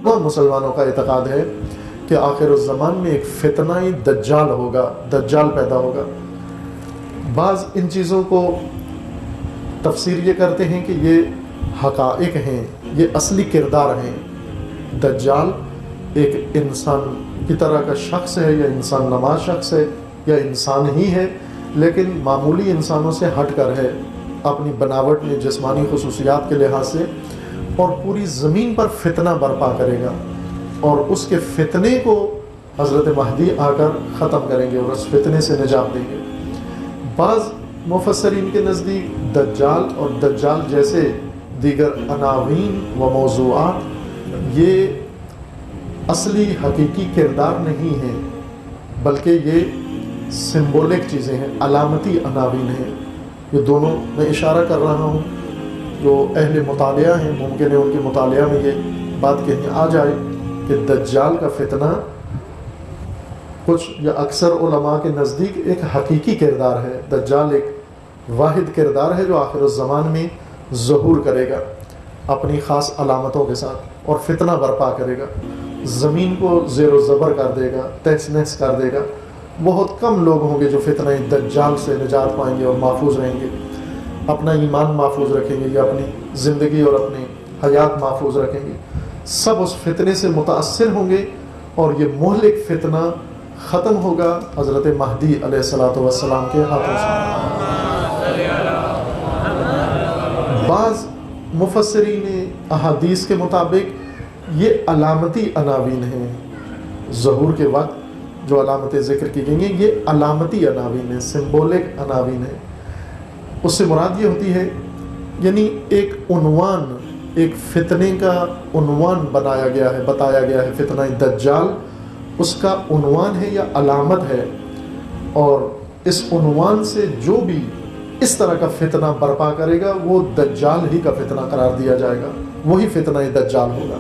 تمام مسلمانوں کا اعتقاد ہے کہ آخر الزمان میں ایک فتنہ دجال ہوگا، دجال پیدا ہوگا۔ بعض ان چیزوں کو تفسیر یہ کرتے ہیں کہ یہ حقائق ہیں، یہ اصلی کردار ہیں۔ دجال ایک انسان کی طرح کا شخص ہے، یا انسان نما شخص ہے، یا انسان ہی ہے، لیکن معمولی انسانوں سے ہٹ کر ہے اپنی بناوٹ میں، جسمانی خصوصیات کے لحاظ سے، اور پوری زمین پر فتنہ برپا کرے گا، اور اس کے فتنے کو حضرت مہدی آ کر ختم کریں گے اور اس فتنے سے نجات دیں گے۔ بعض مفسرین کے نزدیک دجال اور دجال جیسے دیگر عناوین و موضوعات یہ اصلی حقیقی کردار نہیں ہیں، بلکہ یہ سمبولک چیزیں ہیں، علامتی عناوین ہیں۔ یہ دونوں میں اشارہ کر رہا ہوں، جو اہل مطالعہ ہیں ممکن ہے ان کے مطالعہ میں یہ بات کہیں آ جائے کہ دجال کا فتنہ کچھ یا اکثر علماء کے نزدیک ایک حقیقی کردار ہے۔ دجال ایک واحد کردار ہے جو آخر الزمان میں ظہور کرے گا اپنی خاص علامتوں کے ساتھ، اور فتنہ برپا کرے گا، زمین کو زیر و زبر کر دے گا، تہس نہس کر دے گا۔ بہت کم لوگ ہوں گے جو فتنہ دجال سے نجات پائیں گے اور محفوظ رہیں گے، اپنا ایمان محفوظ رکھیں گے، یا اپنی زندگی اور اپنی حیات محفوظ رکھیں گے۔ سب اس فتنے سے متاثر ہوں گے، اور یہ مہلک فتنہ ختم ہوگا حضرت مہدی علیہ السلام کے ہاتھوں سے۔ بعض مفسرین احادیث کے مطابق یہ علامتی عناوین ہیں، ظہور کے وقت جو علامتیں ذکر کی گئی ہیں یہ علامتی عناوین ہیں، سمبولک عناوین ہیں۔ اس سے مراد یہ ہوتی ہے یعنی ایک عنوان، ایک فتنے کا عنوان بنایا گیا ہے، بتایا گیا ہے۔ فتنہ دجال اس کا عنوان ہے یا علامت ہے، اور اس عنوان سے جو بھی اس طرح کا فتنہ برپا کرے گا وہ دجال ہی کا فتنہ قرار دیا جائے گا، وہی فتنہ دجال ہوگا۔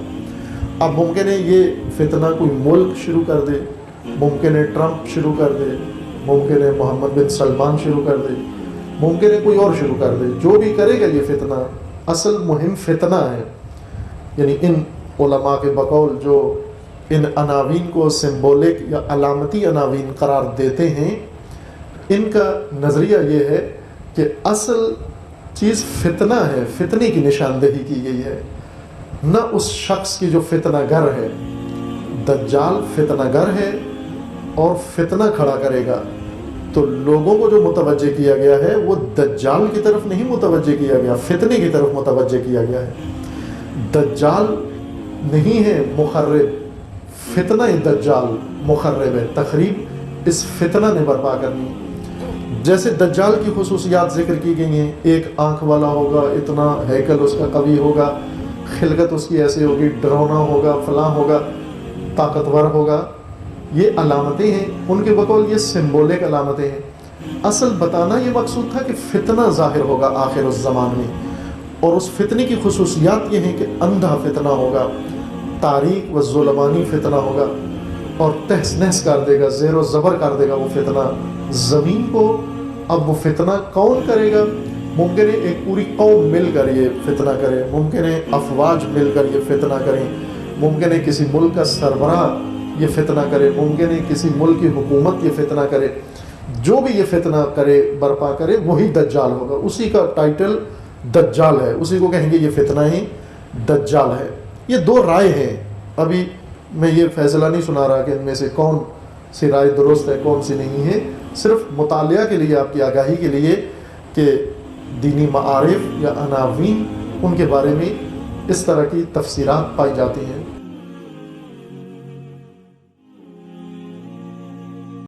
اب ممکن ہے یہ فتنہ کوئی ملک شروع کر دے، ممکن ہے ٹرمپ شروع کر دے، ممکن ہے محمد بن سلمان شروع کر دے، ممکن ہے کوئی اور شروع کر دے، جو بھی کرے گا یہ فتنہ اصل مہم فتنہ ہے۔ یعنی ان علماء کے بقول جو ان عناوین کو سمبولک یا علامتی عناوین قرار دیتے ہیں، ان کا نظریہ یہ ہے کہ اصل چیز فتنہ ہے، فتنے کی نشاندہی کی گئی ہے، نہ اس شخص کی جو فتنہ گر ہے۔ دجال فتنہ گر ہے اور فتنہ کھڑا کرے گا، تو لوگوں کو جو متوجہ کیا گیا ہے وہ دجال کی طرف نہیں متوجہ کیا گیا، فتنے کی طرف متوجہ کیا گیا ہے۔ دجال نہیں ہے مخرب، فتنہ دجال مخرب ہے، تخریب اس فتنہ نے برپا کرنی۔ جیسے دجال کی خصوصیات ذکر کی گئی ہیں، ایک آنکھ والا ہوگا، اتنا ہیکل اس کا قوی ہوگا، خلقت اس کی ایسے ہوگی، ڈرونا ہوگا، فلاں ہوگا، طاقتور ہوگا۔ یہ علامتیں ہیں، ان کے بقول یہ سمبولک علامتیں ہیں۔ اصل بتانا یہ مقصود تھا کہ فتنہ ظاہر ہوگا آخر الزمان میں، اور اس فتنے کی خصوصیات یہ ہیں کہ اندھا فتنہ ہوگا، تاریک و ظلمانی فتنہ ہوگا، اور تہس نہس کر دے گا، زیر و زبر کر دے گا وہ فتنہ زمین کو۔ اب وہ فتنہ کون کرے گا؟ ممکن ہے ایک پوری قوم مل کر یہ فتنہ کرے، ممکن ہے افواج مل کر یہ فتنہ کریں، ممکن ہے کسی ملک کا سربراہ یہ فتنہ کرے، ممکن ہے کسی ملک کی حکومت یہ فتنہ کرے۔ جو بھی یہ فتنہ کرے، برپا کرے، وہی دجال ہوگا، اسی کا ٹائٹل دجال ہے، اسی کو کہیں گے یہ فتنہ ہی دجال ہے۔ یہ دو رائے ہیں، ابھی میں یہ فیصلہ نہیں سنا رہا کہ ان میں سے کون سی رائے درست ہے کون سی نہیں ہے، صرف مطالعہ کے لیے، آپ کی آگاہی کے لیے کہ دینی معارف یا عناوین ان کے بارے میں اس طرح کی تفسیرات پائی جاتی ہیں۔